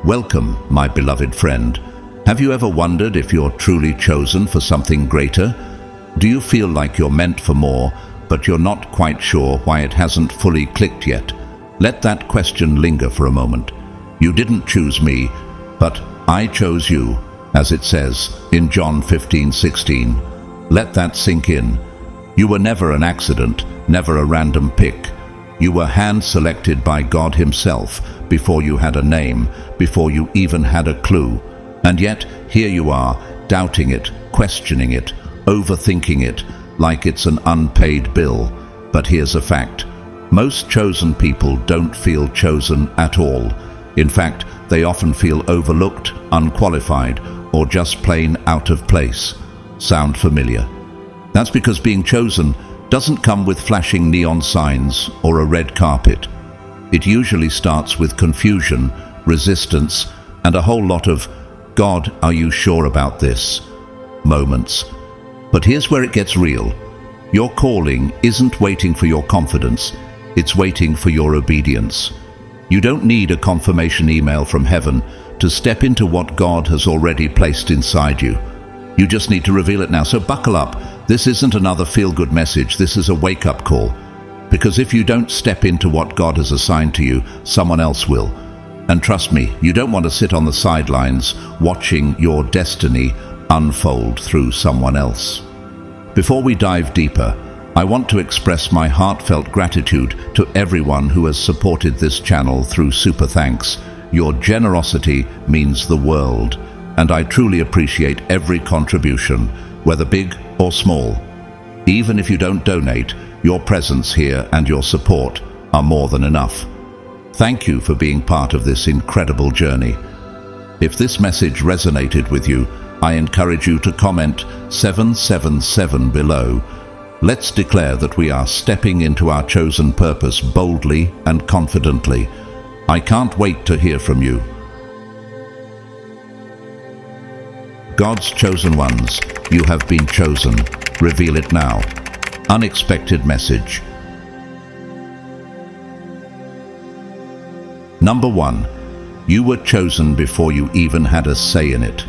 Welcome, my beloved friend. Have you ever wondered if you're truly chosen for something greater? Do you feel like you're meant for more, but you're not quite sure why it hasn't fully clicked yet? Let that question linger for a moment. You didn't choose me, but I chose you, as it says in John 15:16. Let that sink in. You were never an accident, never a random pick. You were hand-selected by God Himself before you had a name, before you even had a clue. And yet, here you are, doubting it, questioning it, overthinking it, like it's an unpaid bill. But here's a fact. Most chosen people don't feel chosen at all. In fact, they often feel overlooked, unqualified, or just plain out of place. Sound familiar? That's because being chosen doesn't come with flashing neon signs or a red carpet. It usually starts with confusion, resistance, and a whole lot of, "God, are you sure about this?" moments. But here's where it gets real. Your calling isn't waiting for your confidence, it's waiting for your obedience. You don't need a confirmation email from heaven to step into what God has already placed inside you. You just need to reveal it now. So buckle up. This isn't another feel-good message. This is a wake-up call. Because if you don't step into what God has assigned to you, someone else will. And trust me, you don't want to sit on the sidelines watching your destiny unfold through someone else. Before we dive deeper, I want to express my heartfelt gratitude to everyone who has supported this channel through Super Thanks. Your generosity means the world, and I truly appreciate every contribution, whether big or small. Even if you don't donate, your presence here and your support are more than enough. Thank you for being part of this incredible journey. If this message resonated with you, I encourage you to comment 777 below. Let's declare that we are stepping into our chosen purpose boldly and confidently. I can't wait to hear from you. God's chosen ones, you have been chosen. Reveal it now. Unexpected message. Number 1. You were chosen before you even had a say in it.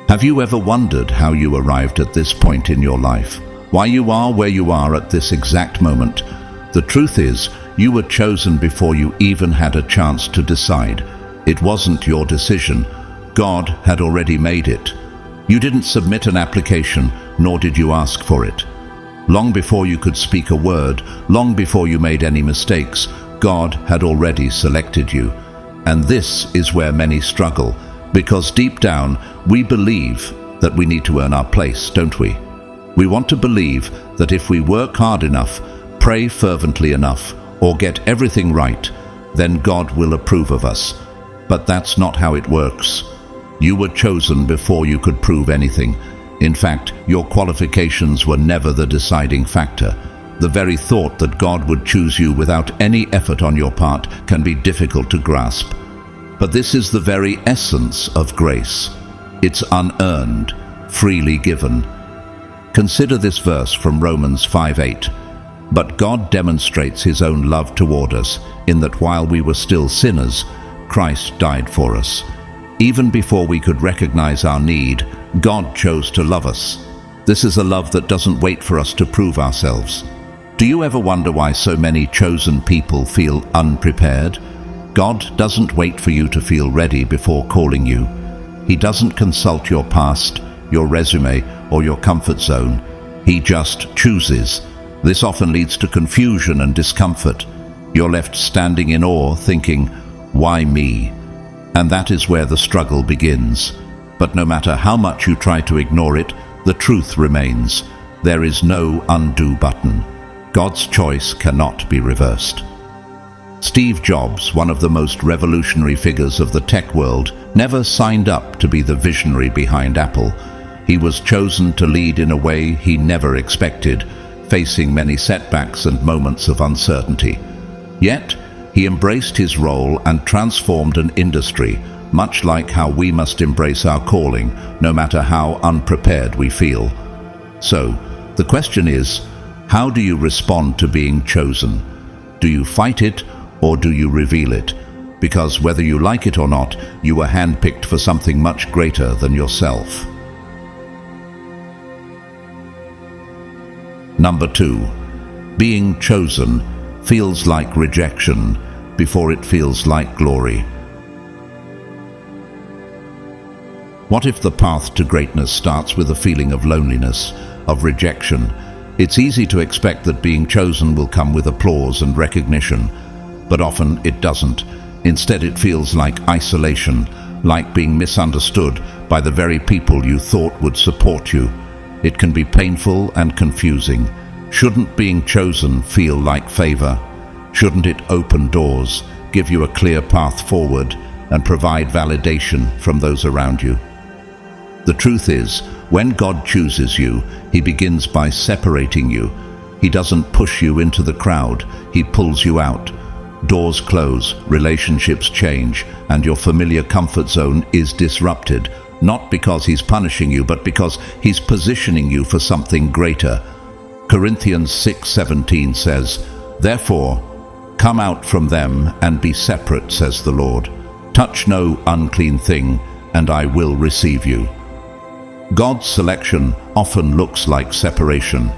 Have you ever wondered how you arrived at this point in your life? Why you are where you are at this exact moment? The truth is, you were chosen before you even had a chance to decide. It wasn't your decision. God had already made it. You didn't submit an application, nor did you ask for it. Long before you could speak a word, long before you made any mistakes, God had already selected you. And this is where many struggle, because deep down, we believe that we need to earn our place, don't we? We want to believe that if we work hard enough, pray fervently enough, or get everything right, then God will approve of us. But that's not how it works. You were chosen before you could prove anything. In fact, your qualifications were never the deciding factor. The very thought that God would choose you without any effort on your part can be difficult to grasp. But this is the very essence of grace. It's unearned, freely given. Consider this verse from Romans 5:8. But God demonstrates His own love toward us, in that while we were still sinners, Christ died for us. Even before we could recognize our need, God chose to love us. This is a love that doesn't wait for us to prove ourselves. Do you ever wonder why so many chosen people feel unprepared? God doesn't wait for you to feel ready before calling you. He doesn't consult your past, your resume, or your comfort zone. He just chooses. This often leads to confusion and discomfort. You're left standing in awe, thinking, "Why me?" And that is where the struggle begins. But no matter how much you try to ignore it, the truth remains. There is no undo button. God's choice cannot be reversed. Steve Jobs, one of the most revolutionary figures of the tech world, never signed up to be the visionary behind Apple. He was chosen to lead in a way he never expected, facing many setbacks and moments of uncertainty. Yet, he embraced his role and transformed an industry, much like how we must embrace our calling, no matter how unprepared we feel. So, the question is, how do you respond to being chosen? Do you fight it, or do you reveal it? Because whether you like it or not, you were handpicked for something much greater than yourself. Number 2. Being chosen feels like rejection before it feels like glory. What if the path to greatness starts with a feeling of loneliness, of rejection? It's easy to expect that being chosen will come with applause and recognition, but often it doesn't. Instead, it feels like isolation, like being misunderstood by the very people you thought would support you. It can be painful and confusing. Shouldn't being chosen feel like favor? Shouldn't it open doors, give you a clear path forward, and provide validation from those around you? The truth is, when God chooses you, He begins by separating you. He doesn't push you into the crowd, He pulls you out. Doors close, relationships change, and your familiar comfort zone is disrupted, not because He's punishing you, but because He's positioning you for something greater. Corinthians 6:17 says, "Therefore, come out from them and be separate, says the Lord. Touch no unclean thing, and I will receive you." God's selection often looks like separation.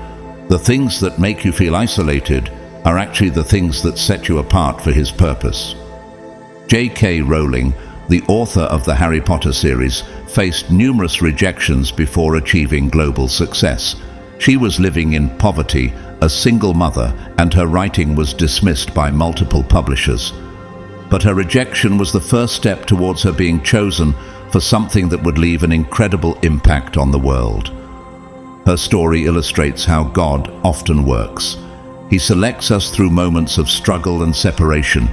The things that make you feel isolated are actually the things that set you apart for His purpose. J.K. Rowling, the author of the Harry Potter series, faced numerous rejections before achieving global success. She was living in poverty, a single mother, and her writing was dismissed by multiple publishers. But her rejection was the first step towards her being chosen for something that would leave an incredible impact on the world. Her story illustrates how God often works. He selects us through moments of struggle and separation.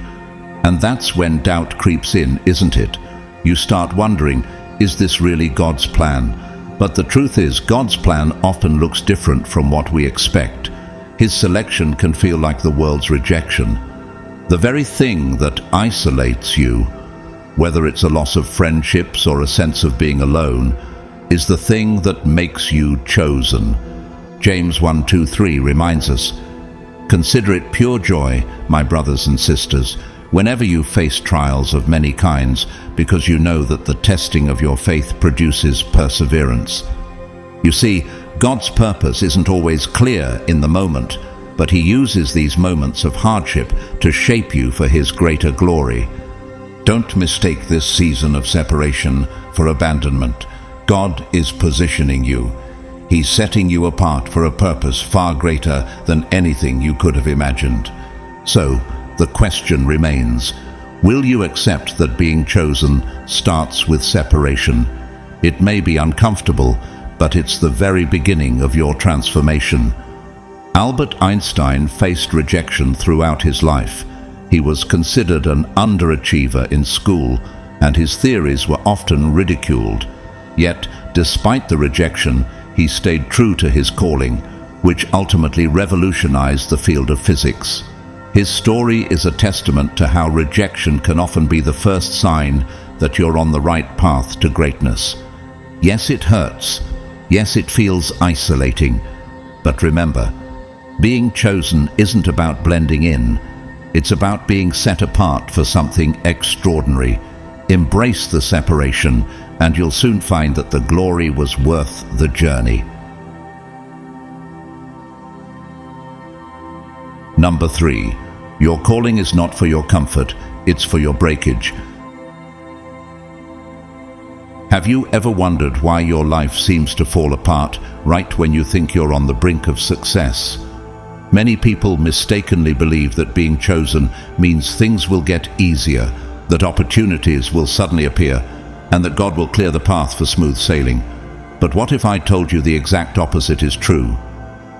And that's when doubt creeps in, isn't it? You start wondering, is this really God's plan? But the truth is, God's plan often looks different from what we expect. His selection can feel like the world's rejection. The very thing that isolates you, whether it's a loss of friendships or a sense of being alone, is the thing that makes you chosen. James 1:2-3 reminds us, "Consider it pure joy, my brothers and sisters, whenever you face trials of many kinds, because you know that the testing of your faith produces perseverance." You see, God's purpose isn't always clear in the moment, but He uses these moments of hardship to shape you for His greater glory. Don't mistake this season of separation for abandonment. God is positioning you. He's setting you apart for a purpose far greater than anything you could have imagined. So, the question remains, will you accept that being chosen starts with separation? It may be uncomfortable, but it's the very beginning of your transformation. Albert Einstein faced rejection throughout his life. He was considered an underachiever in school, and his theories were often ridiculed. Yet, despite the rejection, he stayed true to his calling, which ultimately revolutionized the field of physics. His story is a testament to how rejection can often be the first sign that you're on the right path to greatness. Yes, it hurts. Yes, it feels isolating. But remember, being chosen isn't about blending in. It's about being set apart for something extraordinary. Embrace the separation, and you'll soon find that the glory was worth the journey. Number 3. Your calling is not for your comfort, it's for your breakage. Have you ever wondered why your life seems to fall apart right when you think you're on the brink of success? Many people mistakenly believe that being chosen means things will get easier, that opportunities will suddenly appear, and that God will clear the path for smooth sailing. But what if I told you the exact opposite is true?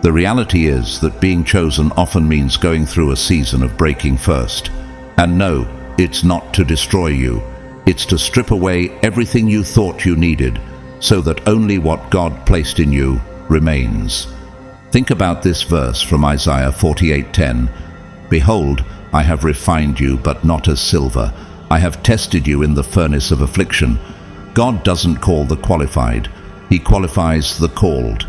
The reality is that being chosen often means going through a season of breaking first. And no, it's not to destroy you. It's to strip away everything you thought you needed, so that only what God placed in you remains. Think about this verse from Isaiah 48:10. "Behold, I have refined you, but not as silver. I have tested you in the furnace of affliction." God doesn't call the qualified. He qualifies the called.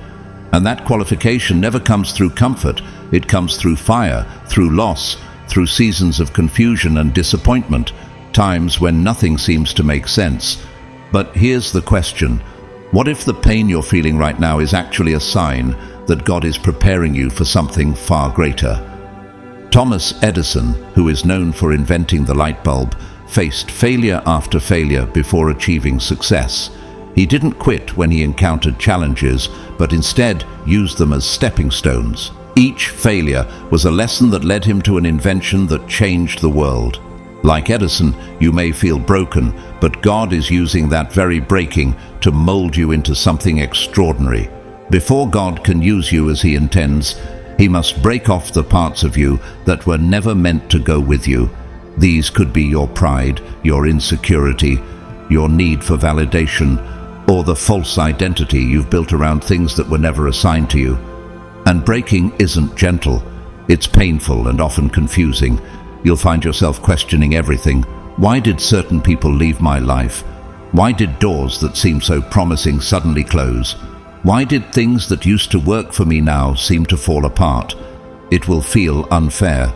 And that qualification never comes through comfort. It comes through fire, through loss, through seasons of confusion and disappointment, times when nothing seems to make sense. But here's the question: what if the pain you're feeling right now is actually a sign that God is preparing you for something far greater? Thomas Edison, who is known for inventing the light bulb, faced failure after failure before achieving success. He didn't quit when he encountered challenges, but instead used them as stepping stones. Each failure was a lesson that led him to an invention that changed the world. Like Edison, you may feel broken, but God is using that very breaking to mold you into something extraordinary. Before God can use you as He intends, He must break off the parts of you that were never meant to go with you. These could be your pride, your insecurity, your need for validation, or the false identity you've built around things that were never assigned to you. And breaking isn't gentle. It's painful and often confusing. You'll find yourself questioning everything. Why did certain people leave my life? Why did doors that seemed so promising suddenly close? Why did things that used to work for me now seem to fall apart? It will feel unfair.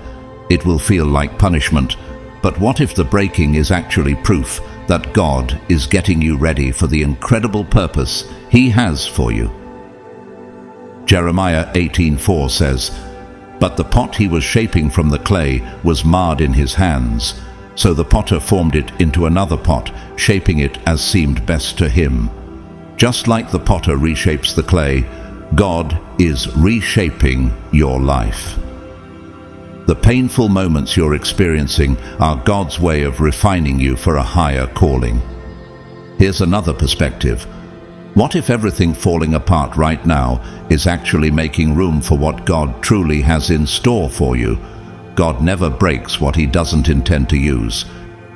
It will feel like punishment. But what if the breaking is actually proof that God is getting you ready for the incredible purpose He has for you? Jeremiah 18:4 says, "But the pot he was shaping from the clay was marred in his hands. So the potter formed it into another pot, shaping it as seemed best to him." Just like the potter reshapes the clay, God is reshaping your life. The painful moments you're experiencing are God's way of refining you for a higher calling. Here's another perspective. What if everything falling apart right now is actually making room for what God truly has in store for you? God never breaks what He doesn't intend to use.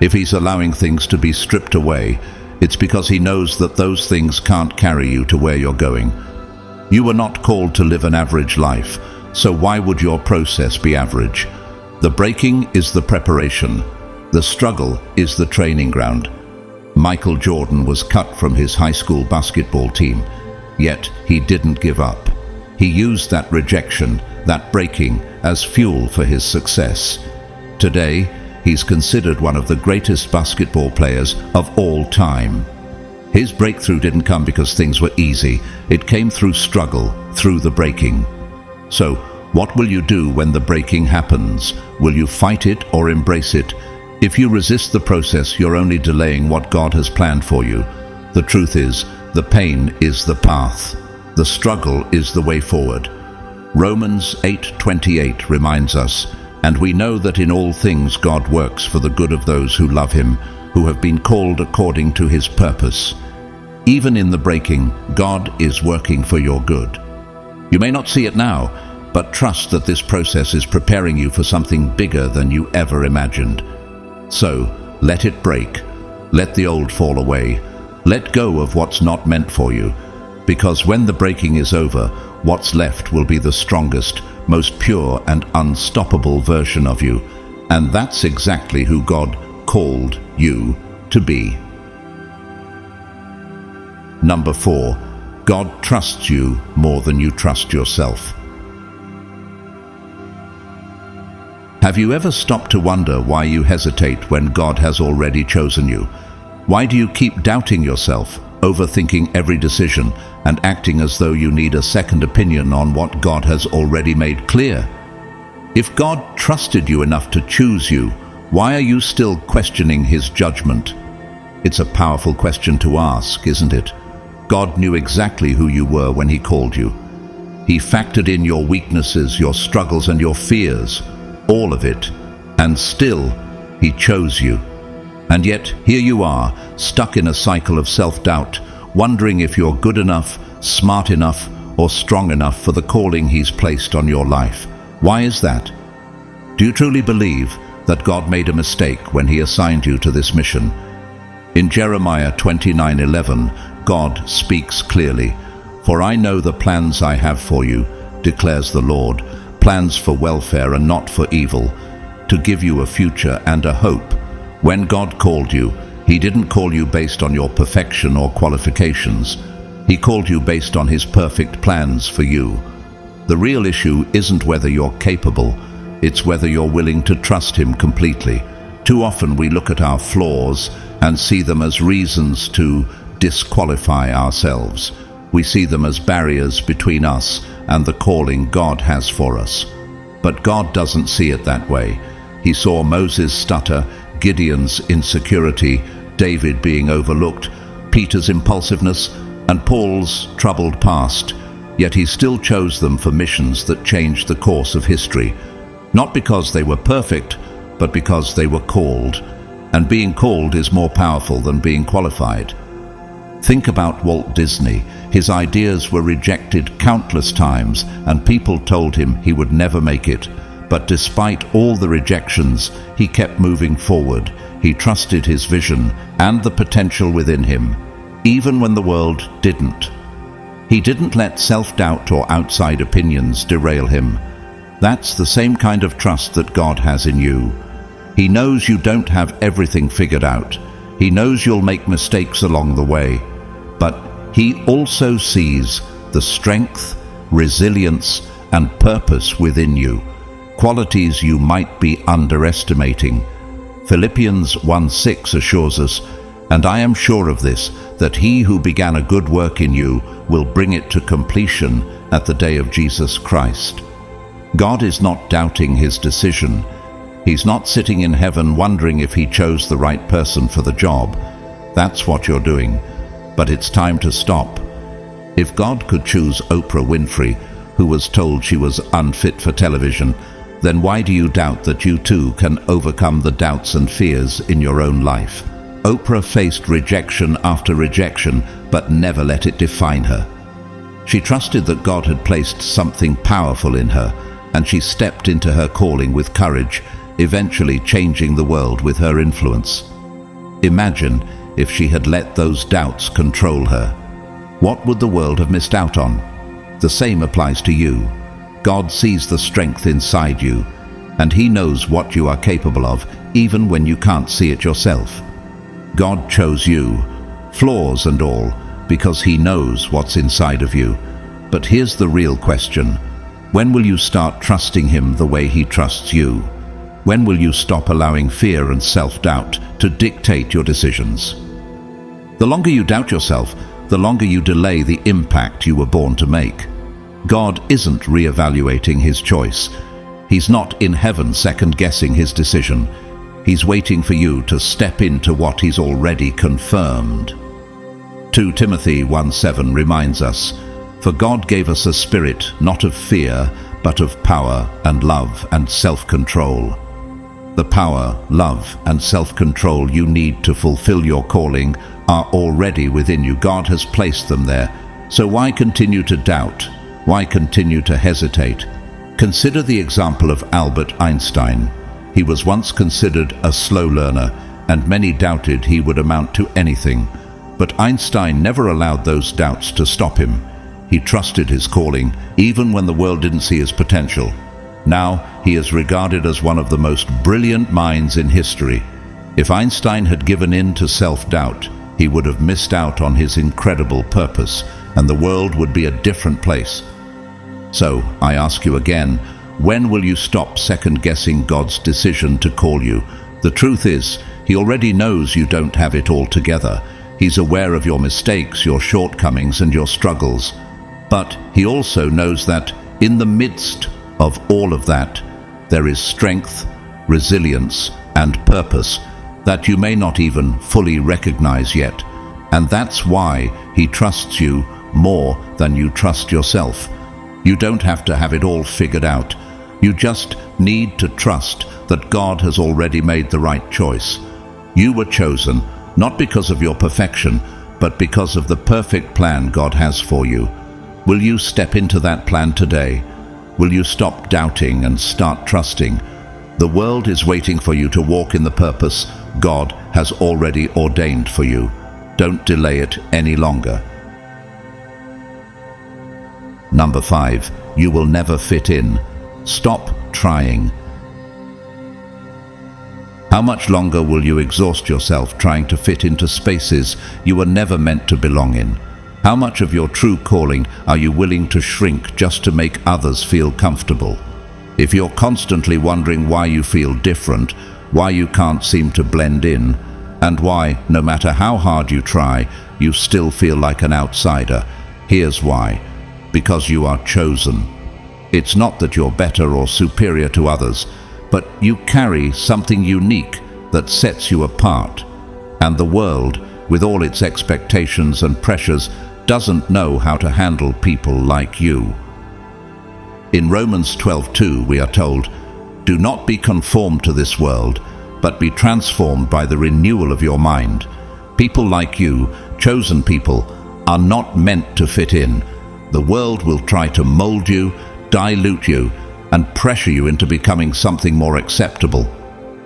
If He's allowing things to be stripped away, it's because He knows that those things can't carry you to where you're going. You were not called to live an average life, so why would your process be average? The breaking is the preparation. The struggle is the training ground. Michael Jordan was cut from his high school basketball team, yet he didn't give up. He used that rejection, that breaking, as fuel for his success. Today, he's considered one of the greatest basketball players of all time. His breakthrough didn't come because things were easy. It came through struggle, through the breaking. So, what will you do when the breaking happens? Will you fight it or embrace it? If you resist the process, you're only delaying what God has planned for you. The truth is, the pain is the path. The struggle is the way forward. Romans 8:28 reminds us, "And we know that in all things God works for the good of those who love Him, who have been called according to His purpose." Even in the breaking, God is working for your good. You may not see it now, but trust that this process is preparing you for something bigger than you ever imagined. So, let it break. Let the old fall away. Let go of what's not meant for you. Because when the breaking is over, what's left will be the strongest, most pure and unstoppable version of you. And that's exactly who God called you to be. Number 4, God trusts you more than you trust yourself. Have you ever stopped to wonder why you hesitate when God has already chosen you? Why do you keep doubting yourself, overthinking every decision, and acting as though you need a second opinion on what God has already made clear? If God trusted you enough to choose you, why are you still questioning His judgment? It's a powerful question to ask, isn't it? God knew exactly who you were when He called you. He factored in your weaknesses, your struggles, and your fears, all of it, and still He chose you. And yet, here you are, stuck in a cycle of self-doubt, wondering if you're good enough, smart enough, or strong enough for the calling He's placed on your life. Why is that? Do you truly believe that God made a mistake when He assigned you to this mission? In Jeremiah 29:11, God speaks clearly, "For I know the plans I have for you, declares the Lord, plans for welfare and not for evil, to give you a future and a hope." When God called you, He didn't call you based on your perfection or qualifications. He called you based on His perfect plans for you. The real issue isn't whether you're capable, It's whether you're willing to trust Him completely. Too often we look at our flaws and see them as reasons to disqualify ourselves. We see them as barriers between us and the calling God has for us. But God doesn't see it that way. He saw Moses' stutter, Gideon's insecurity, David being overlooked, Peter's impulsiveness, and Paul's troubled past, yet He still chose them for missions that changed the course of history. Not because they were perfect, but because they were called. And being called is more powerful than being qualified. Think about Walt Disney. His ideas were rejected countless times, and people told him he would never make it. But despite all the rejections, he kept moving forward. He trusted his vision and the potential within him, even when the world didn't. He didn't let self-doubt or outside opinions derail him. That's the same kind of trust that God has in you. He knows you don't have everything figured out. He knows you'll make mistakes along the way. But He also sees the strength, resilience, and purpose within you, qualities you might be underestimating. Philippians 1:6 assures us, "And I am sure of this, that He who began a good work in you will bring it to completion at the day of Jesus Christ." God is not doubting His decision. He's not sitting in heaven wondering if He chose the right person for the job. That's what you're doing. But it's time to stop. If God could choose Oprah Winfrey, who was told she was unfit for television, then why do you doubt that you too can overcome the doubts and fears in your own life? Oprah faced rejection after rejection, but never let it define her. She trusted that God had placed something powerful in her, and she stepped into her calling with courage, eventually changing the world with her influence. Imagine if she had let those doubts control her. What would the world have missed out on? The same applies to you. God sees the strength inside you, and He knows what you are capable of, even when you can't see it yourself. God chose you, flaws and all, because He knows what's inside of you. But here's the real question. When will you start trusting Him the way He trusts you? When will you stop allowing fear and self-doubt to dictate your decisions? The longer you doubt yourself, the longer you delay the impact you were born to make. God isn't re-evaluating His choice. He's not in heaven second-guessing His decision. He's waiting for you to step into what He's already confirmed. 2 Timothy 1:7 reminds us, "For God gave us a spirit not of fear, but of power and love and self-control." The power, love, and self-control you need to fulfill your calling are already within you. God has placed them there. So why continue to doubt? Why continue to hesitate? Consider the example of Albert Einstein. He was once considered a slow learner, and many doubted he would amount to anything. But Einstein never allowed those doubts to stop him. He trusted his calling, even when the world didn't see his potential. Now, he is regarded as one of the most brilliant minds in history. If Einstein had given in to self-doubt, he would have missed out on his incredible purpose, and the world would be a different place. So, I ask you again, when will you stop second-guessing God's decision to call you? The truth is, He already knows you don't have it all together. He's aware of your mistakes, your shortcomings, and your struggles. But He also knows that in the midst of all of that, there is strength, resilience, and purpose that you may not even fully recognize yet. And that's why He trusts you more than you trust yourself. You don't have to have it all figured out. You just need to trust that God has already made the right choice. You were chosen, not because of your perfection, but because of the perfect plan God has for you. Will you step into that plan today? Will you stop doubting and start trusting? The world is waiting for you to walk in the purpose God has already ordained for you. Don't delay it any longer. Number 5, you will never fit in. Stop trying. How much longer will you exhaust yourself trying to fit into spaces you were never meant to belong in? How much of your true calling are you willing to shrink just to make others feel comfortable? If you're constantly wondering why you feel different, why you can't seem to blend in, and why, no matter how hard you try, you still feel like an outsider, here's why. Because you are chosen. It's not that you're better or superior to others, but you carry something unique that sets you apart. And the world, with all its expectations and pressures, doesn't know how to handle people like you. In Romans 12:2 we are told, "Do not be conformed to this world, but be transformed by the renewal of your mind." People like you, chosen people, are not meant to fit in. The world will try to mold you, dilute you, and pressure you into becoming something more acceptable.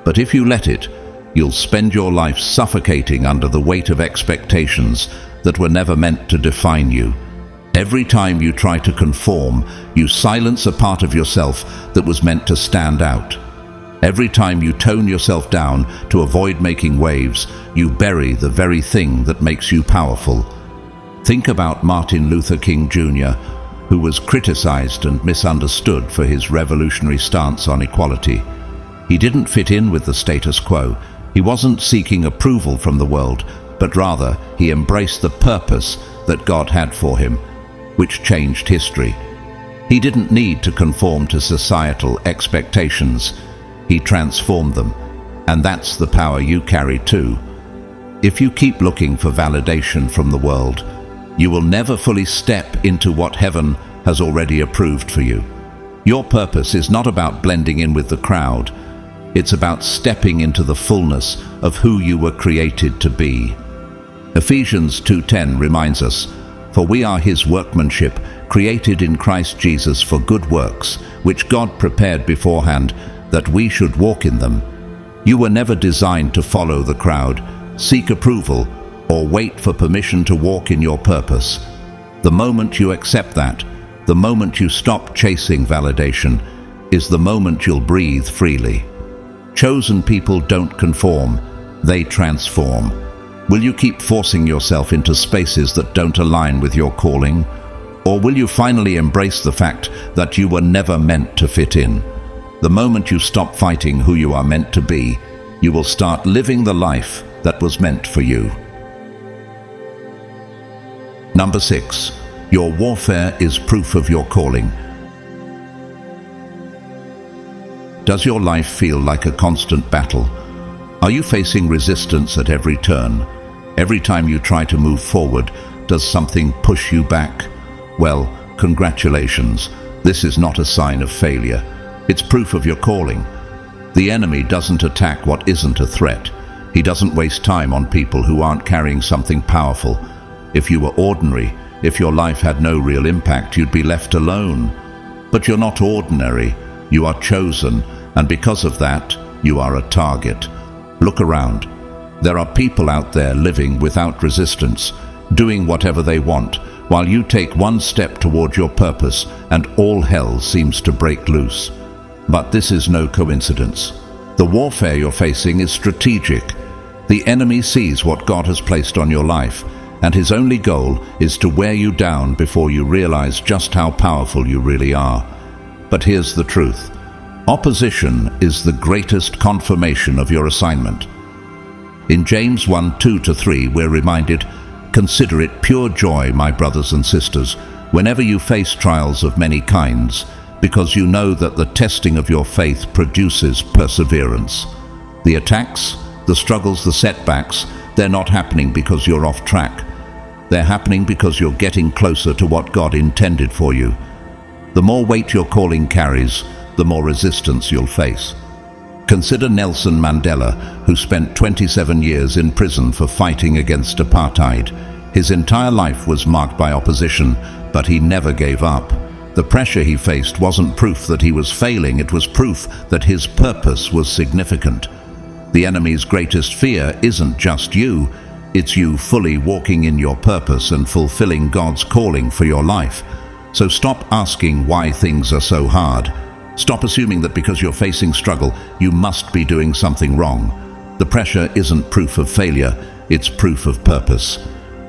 But if you let it, you'll spend your life suffocating under the weight of expectations that were never meant to define you. Every time you try to conform, you silence a part of yourself that was meant to stand out. Every time you tone yourself down to avoid making waves, you bury the very thing that makes you powerful. Think about Martin Luther King Jr., who was criticized and misunderstood for his revolutionary stance on equality. He didn't fit in with the status quo. He wasn't seeking approval from the world, but rather he embraced the purpose that God had for him, which changed history. He didn't need to conform to societal expectations. He transformed them, and that's the power you carry too. If you keep looking for validation from the world, you will never fully step into what heaven has already approved for you. Your purpose is not about blending in with the crowd. It's about stepping into the fullness of who you were created to be. Ephesians 2:10 reminds us, "For we are his workmanship, created in Christ Jesus for good works, which God prepared beforehand, that we should walk in them." You were never designed to follow the crowd, seek approval, or wait for permission to walk in your purpose. The moment you accept that, the moment you stop chasing validation, is the moment you'll breathe freely. Chosen people don't conform, they transform. Will you keep forcing yourself into spaces that don't align with your calling? Or will you finally embrace the fact that you were never meant to fit in? The moment you stop fighting who you are meant to be, you will start living the life that was meant for you. Number 6. Your warfare is proof of your calling. Does your life feel like a constant battle? Are you facing resistance at every turn? Every time you try to move forward, does something push you back? Well, congratulations. This is not a sign of failure. It's proof of your calling. The enemy doesn't attack what isn't a threat. He doesn't waste time on people who aren't carrying something powerful. If you were ordinary, if your life had no real impact, you'd be left alone. But you're not ordinary. You are chosen, and because of that, you are a target. Look around. There are people out there living without resistance, doing whatever they want, while you take one step toward your purpose and all hell seems to break loose. But this is no coincidence. The warfare you're facing is strategic. The enemy sees what God has placed on your life, and his only goal is to wear you down before you realize just how powerful you really are. But here's the truth. Opposition is the greatest confirmation of your assignment. In James 1:2-3, we're reminded, "Consider it pure joy, my brothers and sisters, whenever you face trials of many kinds, because you know that the testing of your faith produces perseverance." The attacks, the struggles, the setbacks, they're not happening because you're off track. They're happening because you're getting closer to what God intended for you. The more weight your calling carries, the more resistance you'll face. Consider Nelson Mandela, who spent 27 years in prison for fighting against apartheid. His entire life was marked by opposition, but he never gave up. The pressure he faced wasn't proof that he was failing, it was proof that his purpose was significant. The enemy's greatest fear isn't just you, it's you fully walking in your purpose and fulfilling God's calling for your life. So stop asking why things are so hard. Stop assuming that because you're facing struggle, you must be doing something wrong. The pressure isn't proof of failure, it's proof of purpose.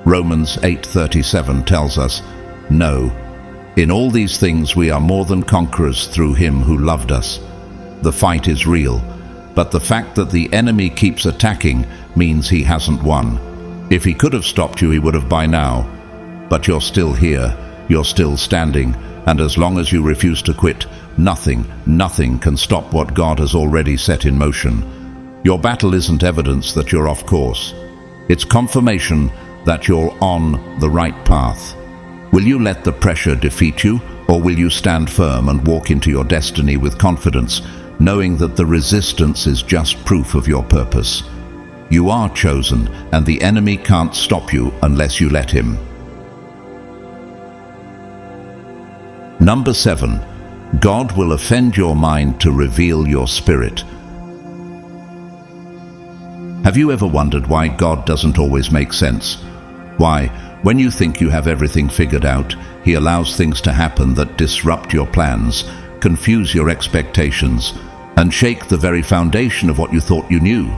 Romans 8:37 tells us, "No, In all these things we are more than conquerors through him who loved us. The fight is real, but the fact that the enemy keeps attacking means he hasn't won. If he could have stopped you, he would have by now. But you're still here, you're still standing, and as long as you refuse to quit, nothing can stop what God has already set in motion. Your battle isn't evidence that you're off course. It's confirmation that you're on the right path. Will you let the pressure defeat you, or will you stand firm and walk into your destiny with confidence, knowing that the resistance is just proof of your purpose? You are chosen, and the enemy can't stop you unless you let him. Number 7. God will offend your mind to reveal your spirit. Have you ever wondered why God doesn't always make sense? Why, when you think you have everything figured out, he allows things to happen that disrupt your plans, confuse your expectations, and shake the very foundation of what you thought you knew.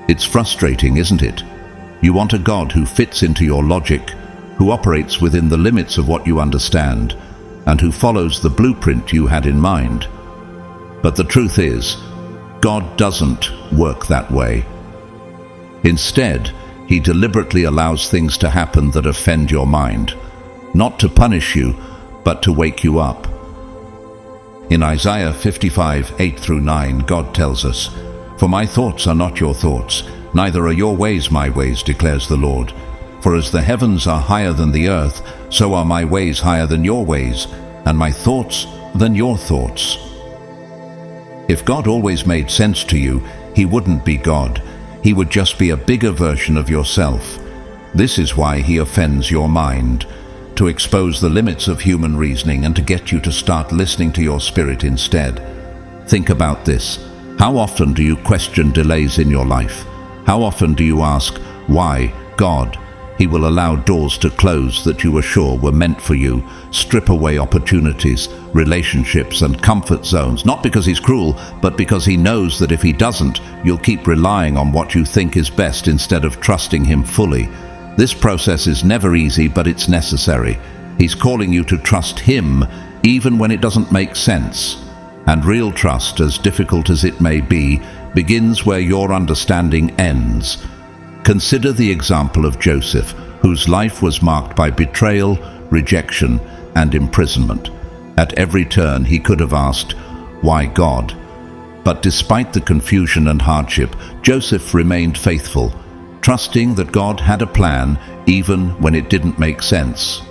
It's frustrating, isn't it? You want a God who fits into your logic, who operates within the limits of what you understand, and who follows the blueprint you had in mind. But the truth is, God doesn't work that way. Instead, he deliberately allows things to happen that offend your mind, not to punish you, but to wake you up. In Isaiah 55:8-9, God tells us, "For my thoughts are not your thoughts, neither are your ways my ways, declares the Lord. For as the heavens are higher than the earth, so are my ways higher than your ways, and my thoughts than your thoughts." If God always made sense to you, he wouldn't be God. He would just be a bigger version of yourself. This is why he offends your mind, to expose the limits of human reasoning and to get you to start listening to your spirit instead. Think about this. How often do you question delays in your life? How often do you ask, why, God? He will allow doors to close that you were sure were meant for you, strip away opportunities, relationships and comfort zones, not because he's cruel, but because he knows that if he doesn't, you'll keep relying on what you think is best instead of trusting him fully. This process is never easy, but it's necessary. He's calling you to trust him, even when it doesn't make sense. And real trust, as difficult as it may be, begins where your understanding ends. Consider the example of Joseph, whose life was marked by betrayal, rejection, and imprisonment. At every turn he could have asked, "Why God?" But despite the confusion and hardship, Joseph remained faithful, trusting that God had a plan even when it didn't make sense.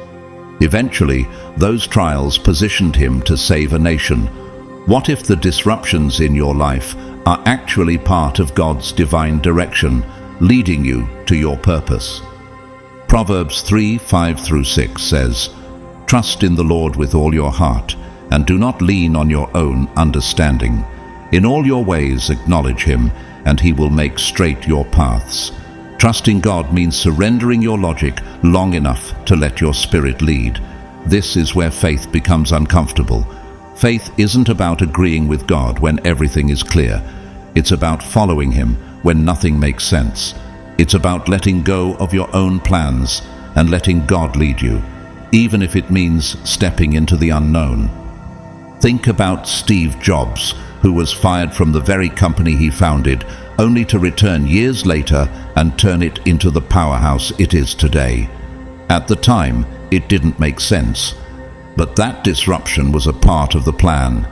Eventually, those trials positioned him to save a nation. What if the disruptions in your life are actually part of God's divine direction, leading you to your purpose? Proverbs 3:5-6 says, "Trust in the Lord with all your heart, and do not lean on your own understanding. In all your ways acknowledge him, and he will make straight your paths." Trusting God means surrendering your logic long enough to let your spirit lead. This is where faith becomes uncomfortable. Faith isn't about agreeing with God when everything is clear. It's about following him when nothing makes sense. It's about letting go of your own plans and letting God lead you, even if it means stepping into the unknown. Think about Steve Jobs, who was fired from the very company he founded, only to return years later and turn it into the powerhouse it is today. At the time, it didn't make sense, but that disruption was a part of the plan,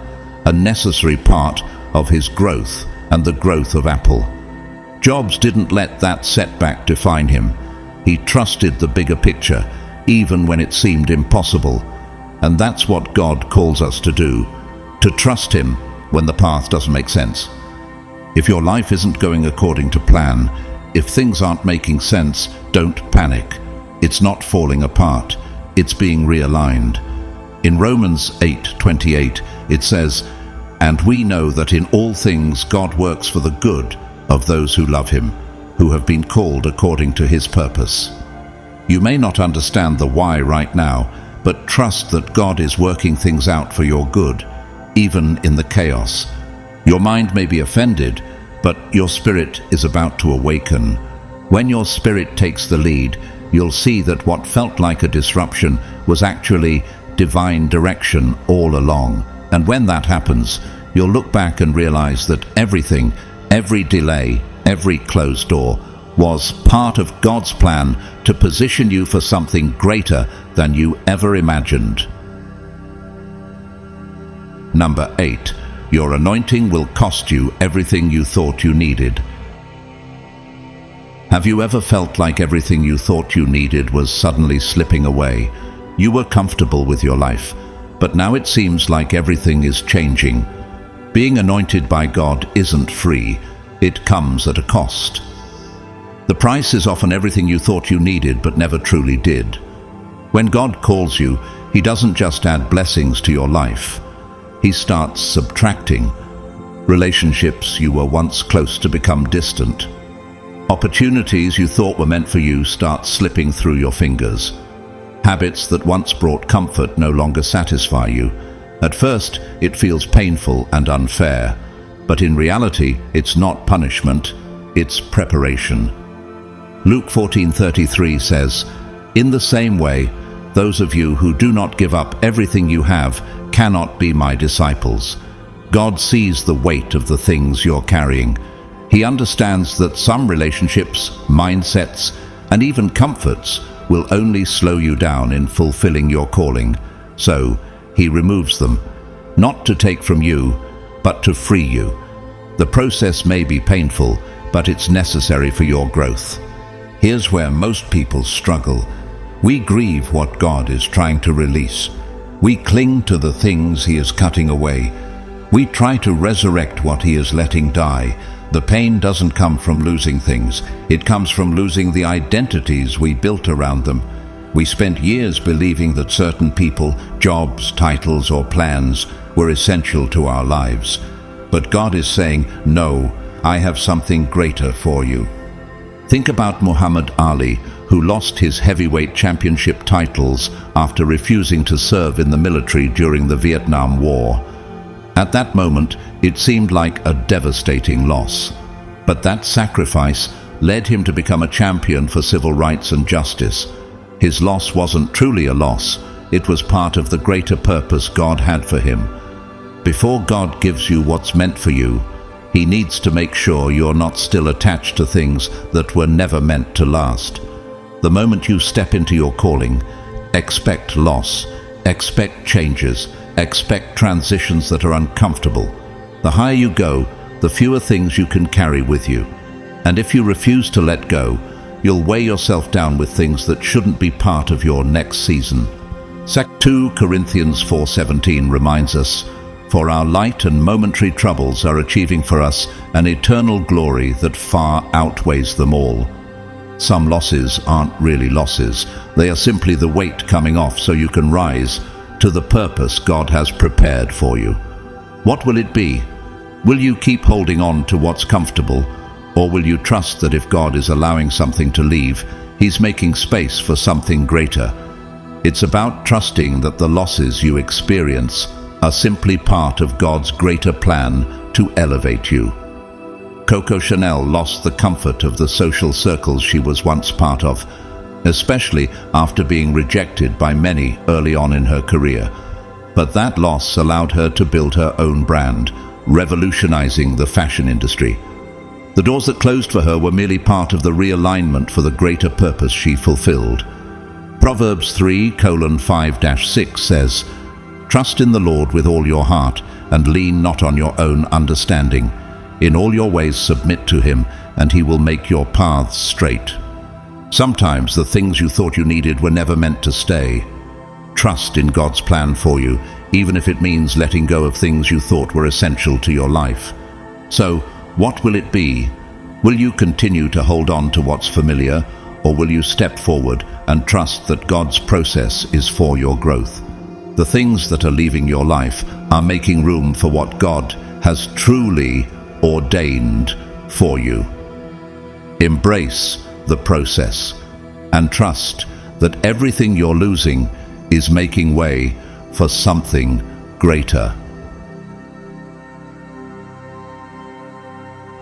a necessary part of his growth and the growth of Apple. Jobs didn't let that setback define him. He trusted the bigger picture, even when it seemed impossible. And that's what God calls us to do, to trust him when the path doesn't make sense. If your life isn't going according to plan, if things aren't making sense, don't panic. It's not falling apart, it's being realigned. In Romans 8:28, it says, "And we know that in all things God works for the good of those who love him, who have been called according to his purpose." You may not understand the why right now, but trust that God is working things out for your good, even in the chaos. Your mind may be offended, but your spirit is about to awaken. When your spirit takes the lead, you'll see that what felt like a disruption was actually divine direction all along. And when that happens, you'll look back and realize that everything, every delay, every closed door was part of God's plan to position you for something greater than you ever imagined. Number 8. Your anointing will cost you everything you thought you needed. Have you ever felt like everything you thought you needed was suddenly slipping away? You were comfortable with your life, but now it seems like everything is changing. Being anointed by God isn't free. It comes at a cost. The price is often everything you thought you needed but never truly did. When God calls you, He doesn't just add blessings to your life. He starts subtracting. Relationships you were once close to become distant. Opportunities you thought were meant for you start slipping through your fingers. Habits that once brought comfort no longer satisfy you. At first, it feels painful and unfair, but in reality, it's not punishment, it's preparation. Luke 14:33 says, "In the same way, those of you who do not give up everything you have cannot be my disciples." God sees the weight of the things you're carrying. He understands that some relationships, mindsets, and even comforts will only slow you down in fulfilling your calling. So, He removes them, not to take from you, but to free you. The process may be painful, but it's necessary for your growth. Here's where most people struggle. We grieve what God is trying to release. We cling to the things He is cutting away. We try to resurrect what He is letting die. The pain doesn't come from losing things. It comes from losing the identities we built around them. We spent years believing that certain people, jobs, titles, or plans were essential to our lives. But God is saying, "No, I have something greater for you." Think about Muhammad Ali, who lost his heavyweight championship titles after refusing to serve in the military during the Vietnam War. At that moment, it seemed like a devastating loss. But that sacrifice led him to become a champion for civil rights and justice. His loss wasn't truly a loss. It was part of the greater purpose God had for him. Before God gives you what's meant for you, He needs to make sure you're not still attached to things that were never meant to last. The moment you step into your calling, expect loss, expect changes, expect transitions that are uncomfortable. The higher you go, the fewer things you can carry with you. And if you refuse to let go, you'll weigh yourself down with things that shouldn't be part of your next season. 2 Corinthians 4:17 reminds us, "For our light and momentary troubles are achieving for us an eternal glory that far outweighs them all." Some losses aren't really losses. They are simply the weight coming off so you can rise to the purpose God has prepared for you. What will it be? Will you keep holding on to what's comfortable, or will you trust that if God is allowing something to leave, He's making space for something greater? It's about trusting that the losses you experience are simply part of God's greater plan to elevate you. Coco Chanel lost the comfort of the social circles she was once part of, especially after being rejected by many early on in her career. But that loss allowed her to build her own brand, revolutionizing the fashion industry. The doors that closed for her were merely part of the realignment for the greater purpose she fulfilled. Proverbs 3:5-6 says, "Trust in the Lord with all your heart, and lean not on your own understanding. In all your ways submit to Him, and He will make your paths straight." Sometimes the things you thought you needed were never meant to stay. Trust in God's plan for you, even if it means letting go of things you thought were essential to your life. So, what will it be? Will you continue to hold on to what's familiar, or will you step forward and trust that God's process is for your growth? The things that are leaving your life are making room for what God has truly ordained for you. Embrace the process and trust that everything you're losing is making way for something greater.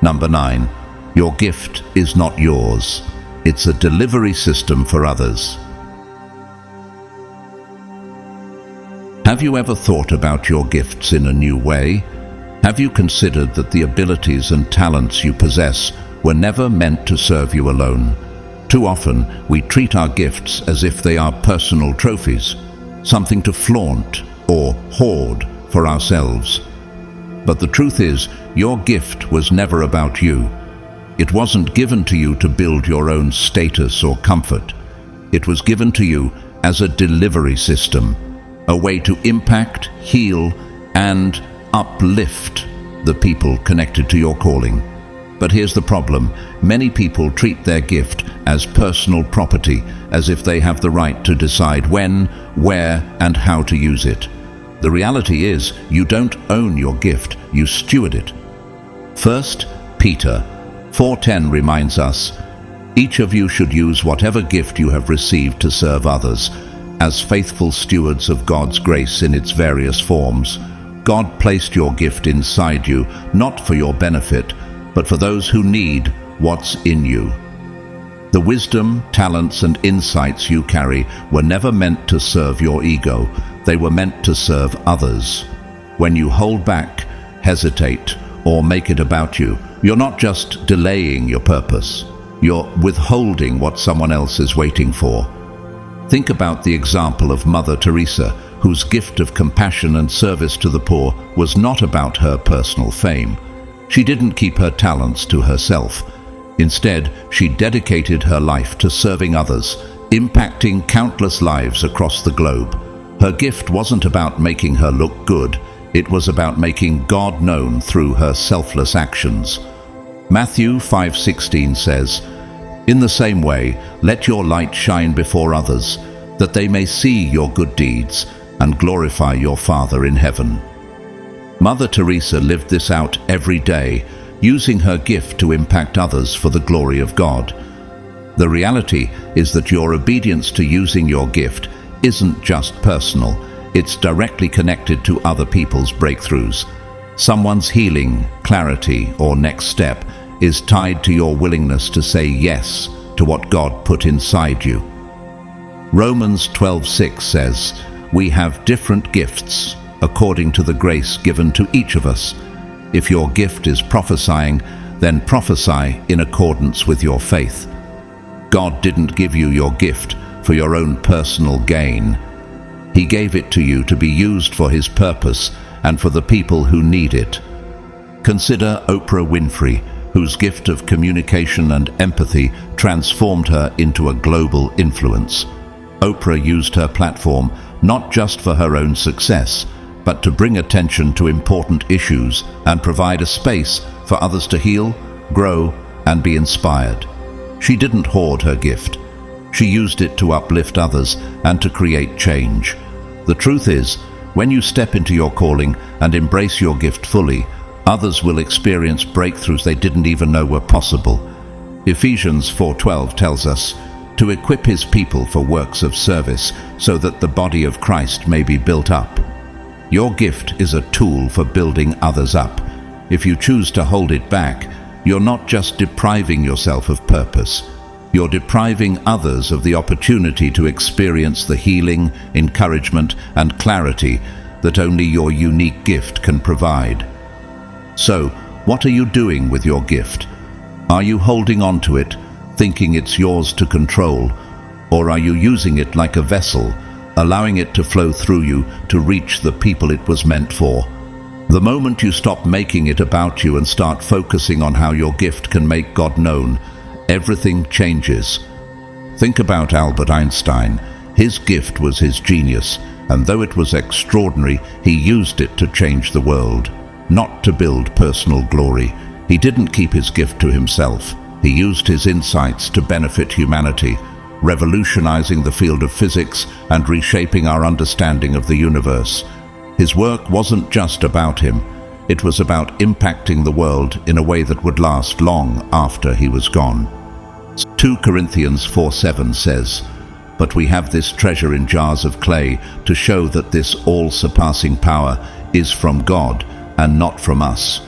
Number 9, your gift is not yours. It's a delivery system for others. Have you ever thought about your gifts in a new way? Have you considered that the abilities and talents you possess were never meant to serve you alone? Too often, we treat our gifts as if they are personal trophies, something to flaunt or hoard for ourselves. But the truth is, your gift was never about you. It wasn't given to you to build your own status or comfort. It was given to you as a delivery system, a way to impact, heal, and uplift the people connected to your calling. But here's the problem. Many people treat their gift as personal property, as if they have the right to decide when, where, and how to use it. The reality is, you don't own your gift, you steward it. 1 Peter 4:10 reminds us, "Each of you should use whatever gift you have received to serve others, as faithful stewards of God's grace in its various forms." God placed your gift inside you, not for your benefit, but for those who need what's in you. The wisdom, talents, and insights you carry were never meant to serve your ego. They were meant to serve others. When you hold back, hesitate, or make it about you, you're not just delaying your purpose. You're withholding what someone else is waiting for. Think about the example of Mother Teresa, whose gift of compassion and service to the poor was not about her personal fame. She didn't keep her talents to herself. Instead, she dedicated her life to serving others, impacting countless lives across the globe. Her gift wasn't about making her look good. It was about making God known through her selfless actions. Matthew 5:16 says, "In the same way, let your light shine before others, that they may see your good deeds and glorify your Father in heaven." Mother Teresa lived this out every day, using her gift to impact others for the glory of God. The reality is that your obedience to using your gift isn't just personal, it's directly connected to other people's breakthroughs. Someone's healing, clarity, or next step is tied to your willingness to say yes to what God put inside you. Romans 12:6 says, "We have different gifts according to the grace given to each of us. If your gift is prophesying, then prophesy in accordance with your faith." God didn't give you your gift for your own personal gain. He gave it to you to be used for His purpose and for the people who need it. Consider Oprah Winfrey, whose gift of communication and empathy transformed her into a global influence. Oprah used her platform not just for her own success, but to bring attention to important issues and provide a space for others to heal, grow, and be inspired. She didn't hoard her gift. She used it to uplift others and to create change. The truth is, when you step into your calling and embrace your gift fully, others will experience breakthroughs they didn't even know were possible. Ephesians 4:12 tells us, "To equip His people for works of service, so that the body of Christ may be built up." Your gift is a tool for building others up. If you choose to hold it back, you're not just depriving yourself of purpose. You're depriving others of the opportunity to experience the healing, encouragement, and clarity that only your unique gift can provide. So, what are you doing with your gift? Are you holding on to it, thinking it's yours to control, or are you using it like a vessel, allowing it to flow through you to reach the people it was meant for? The moment you stop making it about you and start focusing on how your gift can make God known, everything changes. Think about Albert Einstein. His gift was his genius, and though it was extraordinary, he used it to change the world, not to build personal glory. He didn't keep his gift to himself. He used his insights to benefit humanity, revolutionizing the field of physics and reshaping our understanding of the universe. His work wasn't just about him. It was about impacting the world in a way that would last long after he was gone. 2 Corinthians 4:7 says, "But we have this treasure in jars of clay to show that this all-surpassing power is from God and not from us."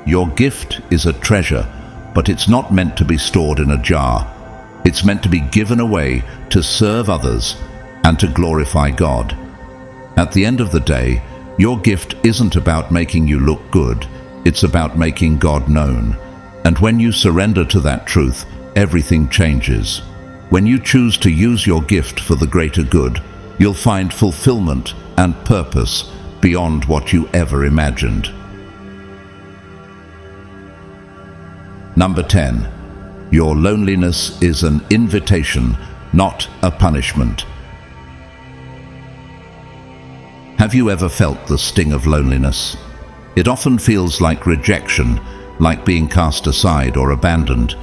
Your gift is a treasure, but it's not meant to be stored in a jar. It's meant to be given away to serve others and to glorify God. At the end of the day, your gift isn't about making you look good, it's about making God known. And when you surrender to that truth, everything changes. When you choose to use your gift for the greater good, you'll find fulfillment and purpose beyond what you ever imagined. Number 10. Your loneliness is an invitation, not a punishment. Have you ever felt the sting of loneliness? It often feels like rejection, like being cast aside or abandoned,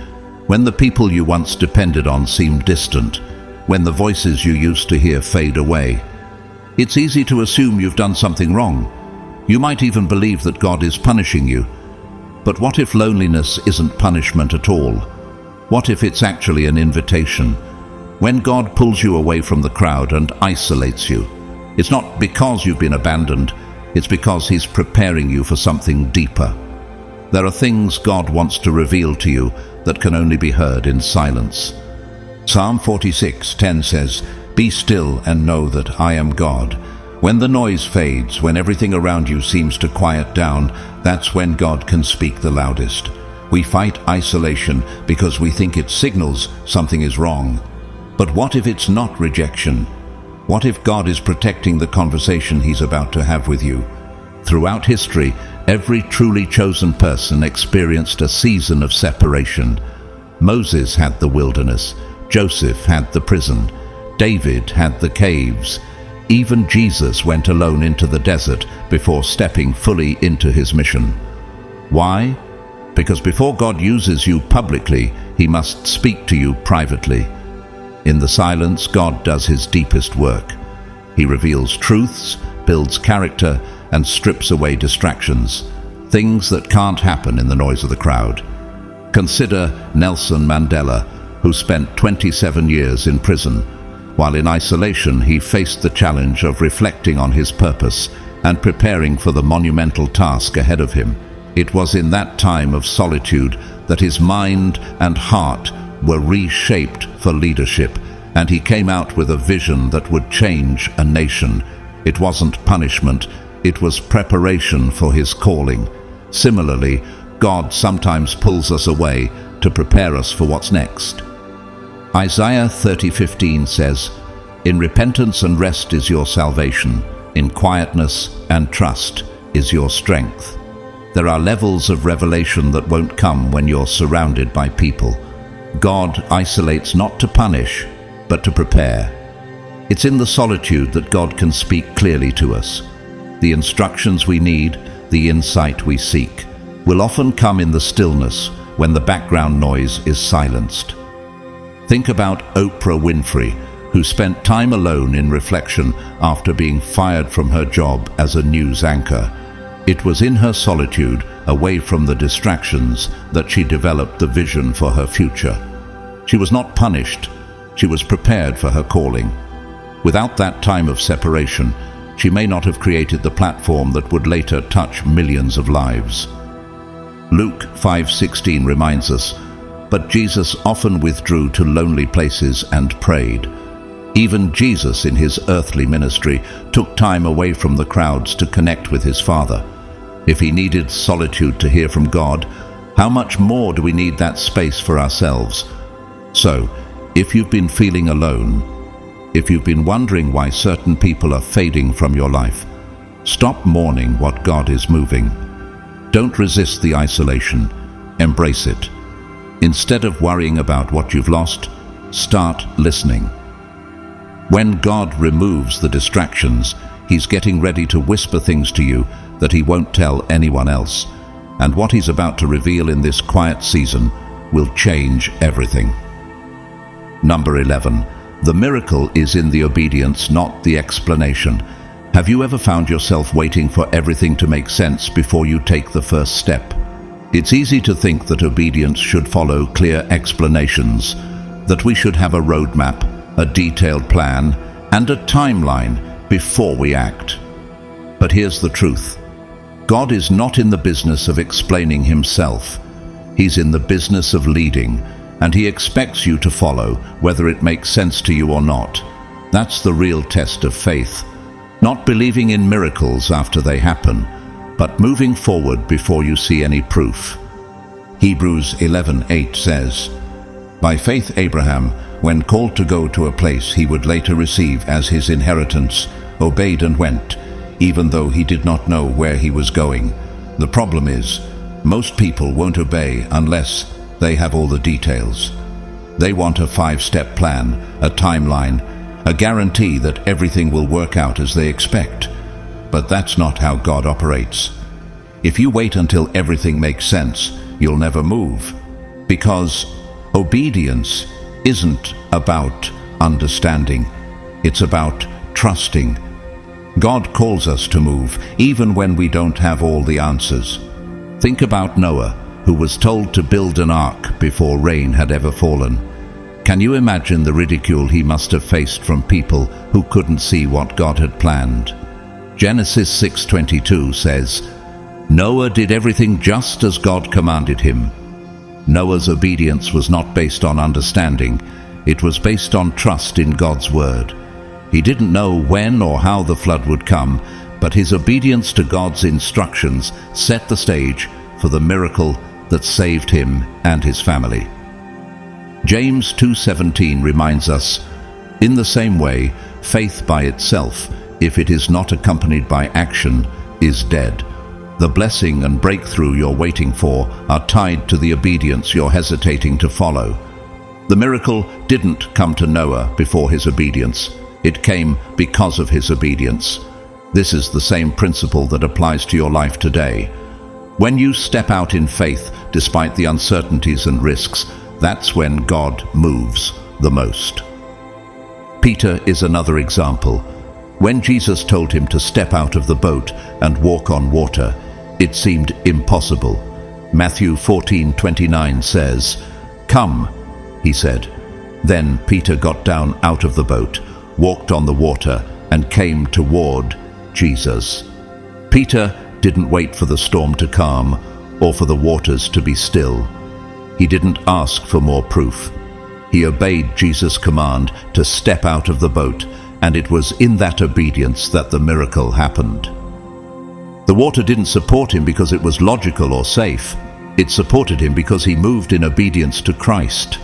when the people you once depended on seem distant, when the voices you used to hear fade away. It's easy to assume you've done something wrong. You might even believe that God is punishing you. But what if loneliness isn't punishment at all? What if it's actually an invitation? When God pulls you away from the crowd and isolates you, it's not because you've been abandoned, it's because He's preparing you for something deeper. There are things God wants to reveal to you that can only be heard in silence. Psalm 46:10 says, "Be still and know that I am God." When the noise fades, when everything around you seems to quiet down, that's when God can speak the loudest. We fight isolation because we think it signals something is wrong. But what if it's not rejection? What if God is protecting the conversation He's about to have with you? Throughout history, every truly chosen person experienced a season of separation. Moses had the wilderness, Joseph had the prison, David had the caves. Even Jesus went alone into the desert before stepping fully into His mission. Why? Because before God uses you publicly, He must speak to you privately. In the silence, God does His deepest work. He reveals truths, builds character, and strips away distractions, things that can't happen in the noise of the crowd. Consider Nelson Mandela, who spent 27 years in prison. While in isolation, he faced the challenge of reflecting on his purpose and preparing for the monumental task ahead of him. It was in that time of solitude that his mind and heart were reshaped for leadership, and he came out with a vision that would change a nation. It wasn't punishment, it was preparation for his calling. Similarly, God sometimes pulls us away to prepare us for what's next. Isaiah 30:15 says, "In repentance and rest is your salvation, in quietness and trust is your strength." There are levels of revelation that won't come when you're surrounded by people. God isolates not to punish, but to prepare. It's in the solitude that God can speak clearly to us. The instructions we need, the insight we seek, will often come in the stillness when the background noise is silenced. Think about Oprah Winfrey, who spent time alone in reflection after being fired from her job as a news anchor. It was in her solitude, away from the distractions, that she developed the vision for her future. She was not punished, she was prepared for her calling. Without that time of separation, she may not have created the platform that would later touch millions of lives. Luke 5:16 reminds us, "But Jesus often withdrew to lonely places and prayed." Even Jesus in his earthly ministry took time away from the crowds to connect with his Father. If he needed solitude to hear from God, how much more do we need that space for ourselves? So, if you've been feeling alone, if you've been wondering why certain people are fading from your life, stop mourning what God is moving. Don't resist the isolation, embrace it. Instead of worrying about what you've lost, start listening. When God removes the distractions, He's getting ready to whisper things to you that He won't tell anyone else. And what He's about to reveal in this quiet season will change everything. Number 11. The miracle is in the obedience, not the explanation. Have you ever found yourself waiting for everything to make sense before you take the first step? It's easy to think that obedience should follow clear explanations, that we should have a roadmap, a detailed plan, and a timeline before we act. But here's the truth. God is not in the business of explaining Himself. He's in the business of leading, and He expects you to follow, whether it makes sense to you or not. That's the real test of faith. Not believing in miracles after they happen, but moving forward before you see any proof. Hebrews 11:8 says, "By faith Abraham, when called to go to a place he would later receive as his inheritance, obeyed and went, even though he did not know where he was going." The problem is, most people won't obey unless they have all the details. They want a 5-step plan, a timeline, a guarantee that everything will work out as they expect. But that's not how God operates. If you wait until everything makes sense, you'll never move. Because obedience isn't about understanding, it's about trusting. God calls us to move, even when we don't have all the answers. Think about Noah, who was told to build an ark before rain had ever fallen. Can you imagine the ridicule he must have faced from people who couldn't see what God had planned? Genesis 6:22 says, "Noah did everything just as God commanded him." Noah's obedience was not based on understanding, it was based on trust in God's word. He didn't know when or how the flood would come, but his obedience to God's instructions set the stage for the miracle that saved him and his family. James 2:17 reminds us, "In the same way, faith by itself, if it is not accompanied by action, is dead." The blessing and breakthrough you're waiting for are tied to the obedience you're hesitating to follow. The miracle didn't come to Noah before his obedience. It came because of his obedience. This is the same principle that applies to your life today. When you step out in faith despite the uncertainties and risks, that's when God moves the most. Peter is another example. When Jesus told him to step out of the boat and walk on water, it seemed impossible. Matthew 14:29 says, "Come," he said. Then Peter got down out of the boat, walked on the water, and came toward Jesus. Peter didn't wait for the storm to calm or for the waters to be still. He didn't ask for more proof. He obeyed Jesus' command to step out of the boat, and it was in that obedience that the miracle happened. The water didn't support him because it was logical or safe. It supported him because he moved in obedience to Christ.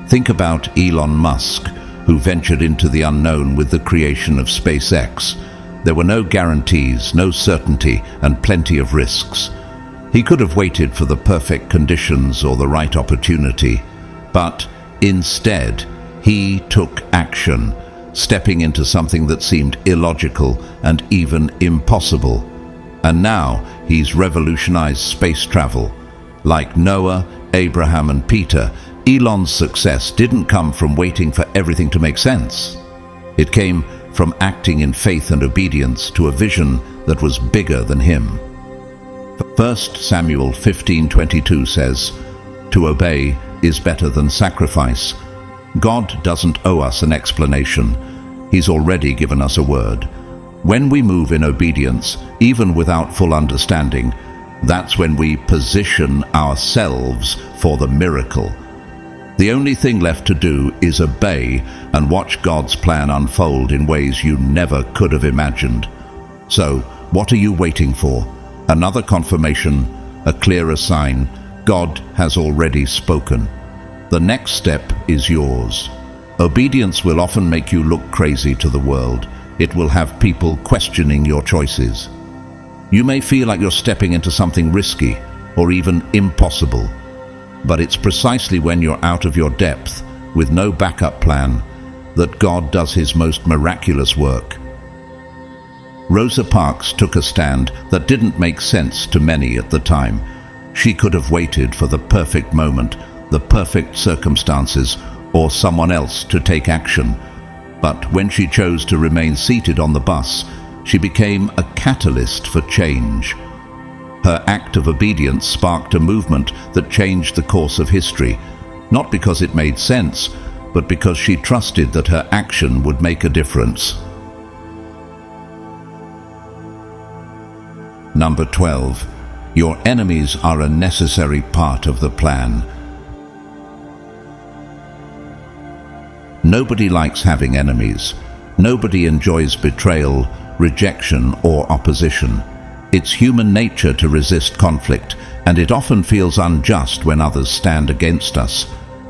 Think about Elon Musk, who ventured into the unknown with the creation of SpaceX. There were no guarantees, no certainty, and plenty of risks. He could have waited for the perfect conditions or the right opportunity, but instead, he took action, stepping into something that seemed illogical and even impossible. And now he's revolutionized space travel. Like Noah, Abraham, and Peter, Elon's success didn't come from waiting for everything to make sense. It came from acting in faith and obedience to a vision that was bigger than him. 1 Samuel 15:22 says, "To obey is better than sacrifice." God doesn't owe us an explanation. He's already given us a word. When we move in obedience, even without full understanding, that's when we position ourselves for the miracle. The only thing left to do is obey and watch God's plan unfold in ways you never could have imagined. So, what are you waiting for? Another confirmation, a clearer sign? God has already spoken. The next step is yours. Obedience will often make you look crazy to the world. It will have people questioning your choices. You may feel like you're stepping into something risky or even impossible. But it's precisely when you're out of your depth, with no backup plan, that God does his most miraculous work. Rosa Parks took a stand that didn't make sense to many at the time. She could have waited for the perfect moment, the perfect circumstances, or someone else to take action. But when she chose to remain seated on the bus, she became a catalyst for change. Her act of obedience sparked a movement that changed the course of history, not because it made sense, but because she trusted that her action would make a difference. Number 12. Your enemies are a necessary part of the plan. Nobody likes having enemies. Nobody enjoys betrayal rejection, or opposition. It's human nature to resist conflict, and it often feels unjust when others stand against us.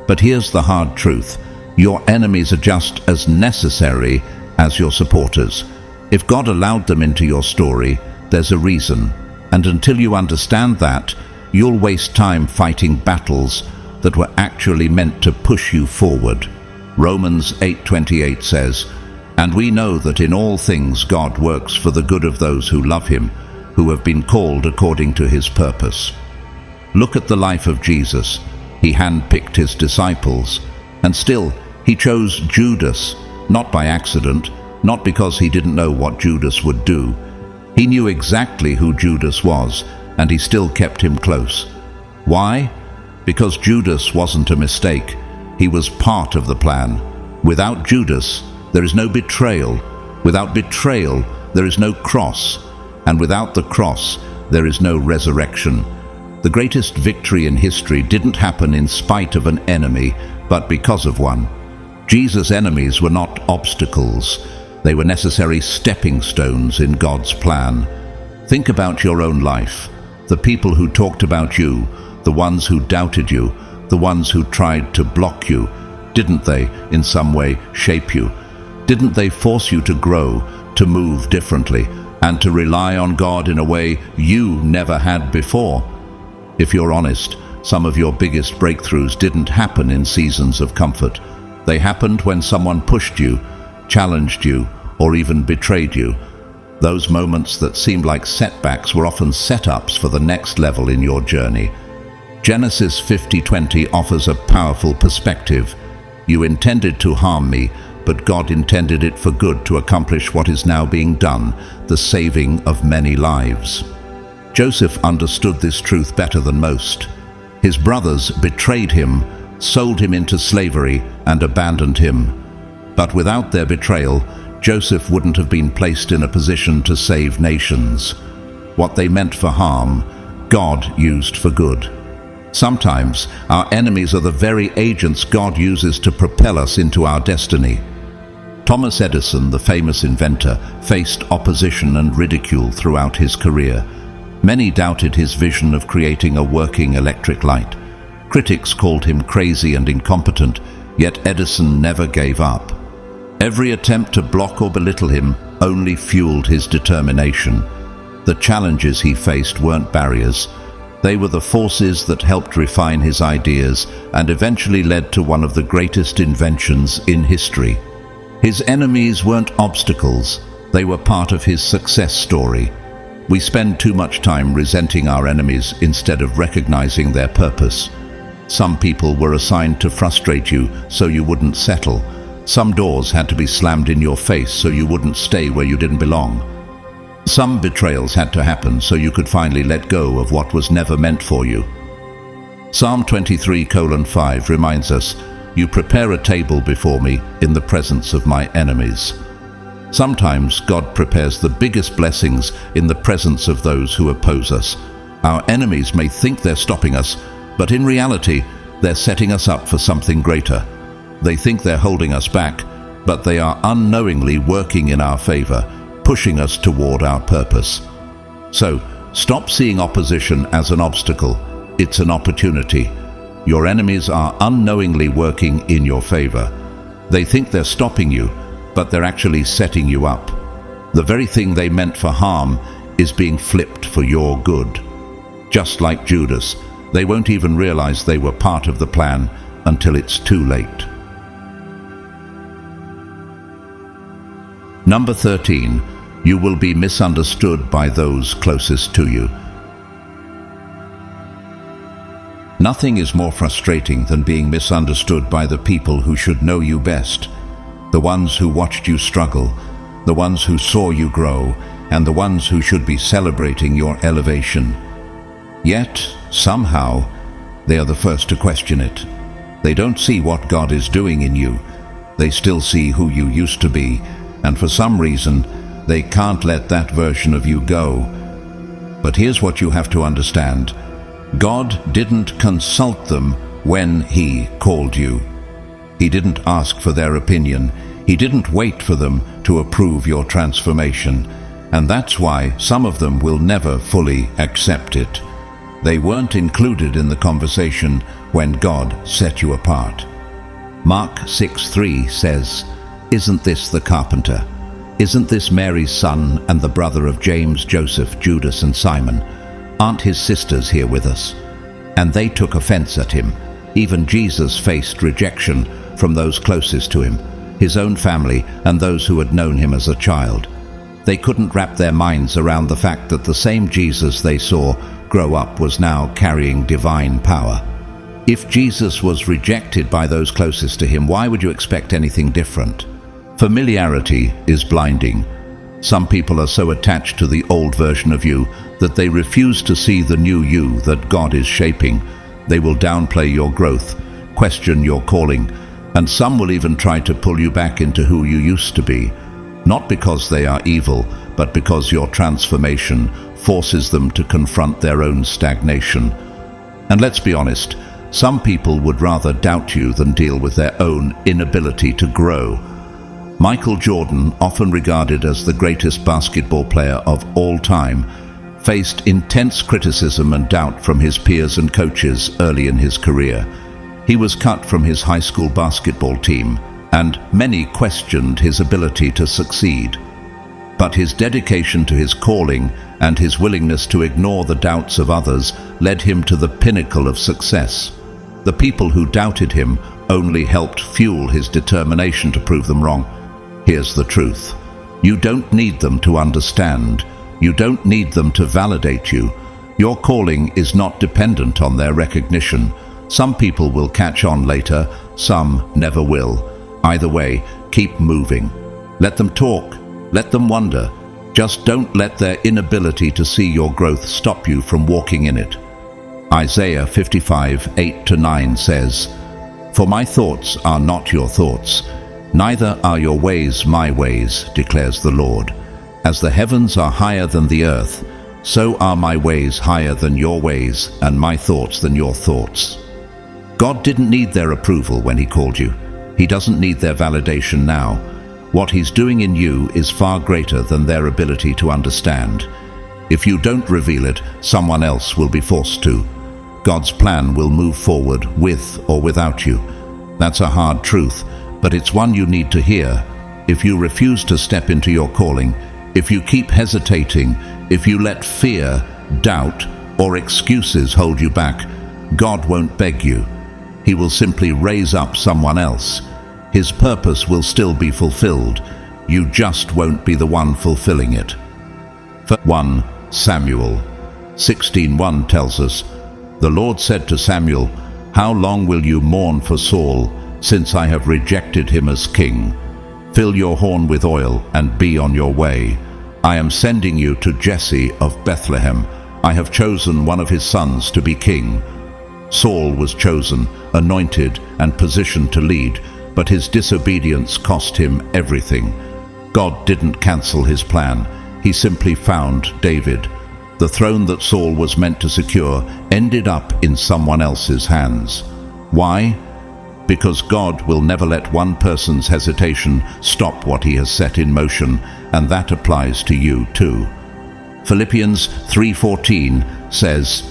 But here's the hard truth. Your enemies are just as necessary as your supporters. If God allowed them into your story, there's a reason. And until you understand that, you'll waste time fighting battles that were actually meant to push you forward. Romans 8:28 says, "And we know that in all things God works for the good of those who love him, who have been called according to his purpose." Look at the life of Jesus. He handpicked his disciples, and still he chose Judas, not by accident, not because he didn't know what Judas would do. He knew exactly who Judas was, and he still kept him close. Why? Because Judas wasn't a mistake. He was part of the plan. Without Judas, there is no betrayal. Without betrayal, there is no cross. And without the cross, there is no resurrection. The greatest victory in history didn't happen in spite of an enemy, but because of one. Jesus' enemies were not obstacles. They were necessary stepping stones in God's plan. Think about your own life. The people who talked about you, the ones who doubted you, the ones who tried to block you, didn't they, in some way, shape you? Didn't they force you to grow, to move differently, and to rely on God in a way you never had before? If you're honest, some of your biggest breakthroughs didn't happen in seasons of comfort. They happened when someone pushed you, challenged you, or even betrayed you. Those moments that seemed like setbacks were often setups for the next level in your journey. Genesis 50:20 offers a powerful perspective. You intended to harm me, but God intended it for good to accomplish what is now being done, the saving of many lives. Joseph understood this truth better than most. His brothers betrayed him, sold him into slavery, and abandoned him. But without their betrayal, Joseph wouldn't have been placed in a position to save nations. What they meant for harm, God used for good. Sometimes our enemies are the very agents God uses to propel us into our destiny. Thomas Edison, the famous inventor, faced opposition and ridicule throughout his career. Many doubted his vision of creating a working electric light. Critics called him crazy and incompetent, yet Edison never gave up. Every attempt to block or belittle him only fueled his determination. The challenges he faced weren't barriers. They were the forces that helped refine his ideas and eventually led to one of the greatest inventions in history. His enemies weren't obstacles. They were part of his success story. We spend too much time resenting our enemies instead of recognizing their purpose. Some people were assigned to frustrate you so you wouldn't settle. Some doors had to be slammed in your face so you wouldn't stay where you didn't belong. Some betrayals had to happen so you could finally let go of what was never meant for you. Psalm 23:5 reminds us, "You prepare a table before me in the presence of my enemies." Sometimes God prepares the biggest blessings in the presence of those who oppose us. Our enemies may think they're stopping us, but in reality, they're setting us up for something greater. They think they're holding us back, but they are unknowingly working in our favor, pushing us toward our purpose. So, stop seeing opposition as an obstacle. It's an opportunity. Your enemies are unknowingly working in your favor. They think they're stopping you, but they're actually setting you up. The very thing they meant for harm is being flipped for your good. Just like Judas, they won't even realize they were part of the plan until it's too late. Number 13, you will be misunderstood by those closest to you. Nothing is more frustrating than being misunderstood by the people who should know you best. The ones who watched you struggle, the ones who saw you grow, and the ones who should be celebrating your elevation. Yet, somehow, they are the first to question it. They don't see what God is doing in you. They still see who you used to be, and for some reason, they can't let that version of you go. But here's what you have to understand. God didn't consult them when He called you. He didn't ask for their opinion. He didn't wait for them to approve your transformation, and that's why some of them will never fully accept it. They weren't included in the conversation when God set you apart. Mark 6:3 says, "Isn't this the carpenter? Isn't this Mary's son and the brother of James, Joseph, Judas, and Simon? Aren't his sisters here with us?" And they took offense at him. Even Jesus faced rejection from those closest to him, his own family and those who had known him as a child. They couldn't wrap their minds around the fact that the same Jesus they saw grow up was now carrying divine power. If Jesus was rejected by those closest to him, why would you expect anything different? Familiarity is blinding. Some people are so attached to the old version of you that they refuse to see the new you that God is shaping. They will downplay your growth, question your calling, and some will even try to pull you back into who you used to be. Not because they are evil, but because your transformation forces them to confront their own stagnation. And let's be honest, some people would rather doubt you than deal with their own inability to grow. Michael Jordan, often regarded as the greatest basketball player of all time, faced intense criticism and doubt from his peers and coaches early in his career. He was cut from his high school basketball team, and many questioned his ability to succeed. But his dedication to his calling and his willingness to ignore the doubts of others led him to the pinnacle of success. The people who doubted him only helped fuel his determination to prove them wrong. Here's the truth. You don't need them to understand. You don't need them to validate you. Your calling is not dependent on their recognition. Some people will catch on later, some never will. Either way, keep moving. Let them talk. Let them wonder. Just don't let their inability to see your growth stop you from walking in it. Isaiah 55:8-9 says, "For my thoughts are not your thoughts, neither are your ways my ways, declares the Lord. As the heavens are higher than the earth, so are my ways higher than your ways, and my thoughts than your thoughts." God didn't need their approval when He called you. He doesn't need their validation now. What He's doing in you is far greater than their ability to understand. If you don't reveal it, someone else will be forced to. God's plan will move forward with or without you. That's a hard truth, but it's one you need to hear. If you refuse to step into your calling, if you keep hesitating, if you let fear, doubt, or excuses hold you back, God won't beg you. He will simply raise up someone else. His purpose will still be fulfilled. You just won't be the one fulfilling it. 1 Samuel 16:1 tells us, "The Lord said to Samuel, 'How long will you mourn for Saul, since I have rejected him as king? Fill your horn with oil and be on your way. I am sending you to Jesse of Bethlehem. I have chosen one of his sons to be king.'" Saul was chosen, anointed, and positioned to lead, but his disobedience cost him everything. God didn't cancel his plan. He simply found David. The throne that Saul was meant to secure ended up in someone else's hands. Why? Because God will never let one person's hesitation stop what He has set in motion, and that applies to you too. Philippians 3:14 says,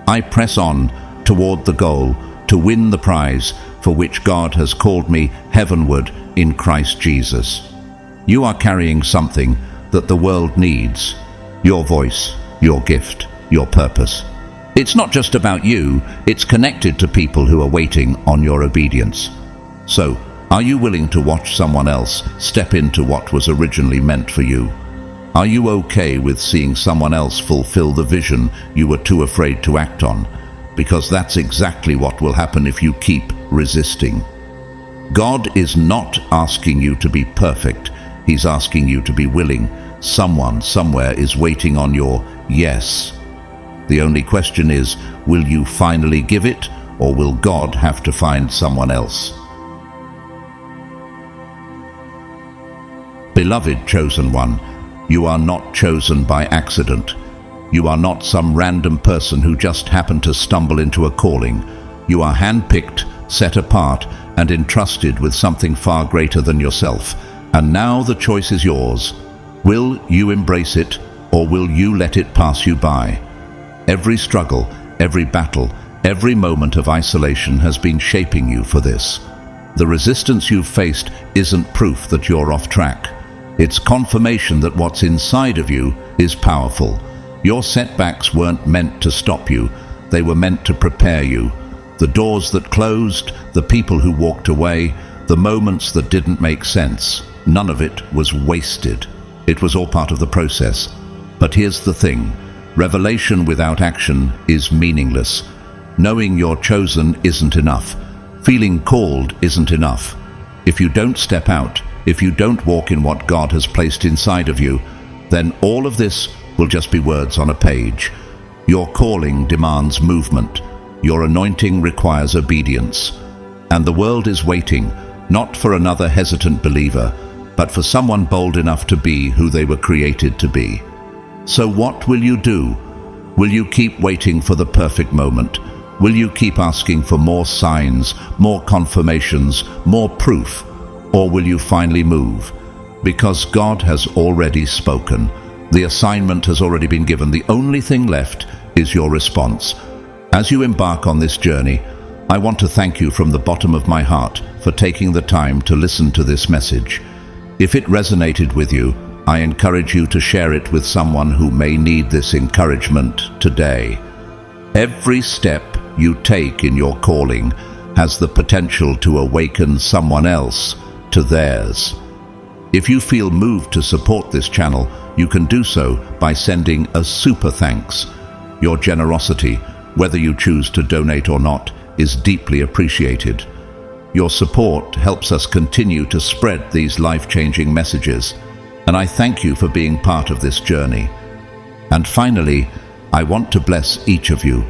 "I press on toward the goal to win the prize for which God has called me heavenward in Christ Jesus." You are carrying something that the world needs. Your voice, your gift, your purpose. It's not just about you, it's connected to people who are waiting on your obedience. So, are you willing to watch someone else step into what was originally meant for you? Are you okay with seeing someone else fulfill the vision you were too afraid to act on? Because that's exactly what will happen if you keep resisting. God is not asking you to be perfect. He's asking you to be willing. Someone somewhere is waiting on your yes. The only question is, will you finally give it, or will God have to find someone else? Beloved chosen one, you are not chosen by accident. You are not some random person who just happened to stumble into a calling. You are handpicked, set apart, and entrusted with something far greater than yourself. And now the choice is yours. Will you embrace it, or will you let it pass you by? Every struggle, every battle, every moment of isolation has been shaping you for this. The resistance you've faced isn't proof that you're off track. It's confirmation that what's inside of you is powerful. Your setbacks weren't meant to stop you. They were meant to prepare you. The doors that closed, the people who walked away, the moments that didn't make sense, none of it was wasted. It was all part of the process. But here's the thing. Revelation without action is meaningless. Knowing you're chosen isn't enough. Feeling called isn't enough. If you don't step out, if you don't walk in what God has placed inside of you, then all of this will just be words on a page. Your calling demands movement. Your anointing requires obedience. And the world is waiting, not for another hesitant believer, but for someone bold enough to be who they were created to be. So what will you do? Will you keep waiting for the perfect moment? Will you keep asking for more signs, more confirmations, more proof? Or will you finally move? Because God has already spoken. The assignment has already been given. The only thing left is your response. As you embark on this journey, I want to thank you from the bottom of my heart for taking the time to listen to this message. If it resonated with you, I encourage you to share it with someone who may need this encouragement today. Every step you take in your calling has the potential to awaken someone else to theirs. If you feel moved to support this channel, you can do so by sending a super thanks. Your generosity, whether you choose to donate or not, is deeply appreciated. Your support helps us continue to spread these life-changing messages, and I thank you for being part of this journey. And finally, I want to bless each of you.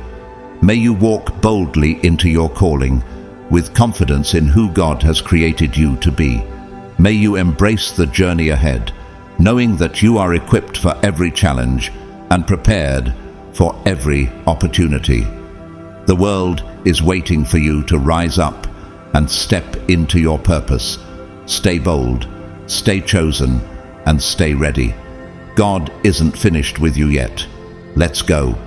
May you walk boldly into your calling, with confidence in who God has created you to be. May you embrace the journey ahead, knowing that you are equipped for every challenge and prepared for every opportunity. The world is waiting for you to rise up and step into your purpose. Stay bold, stay chosen, and stay ready. God isn't finished with you yet. Let's go.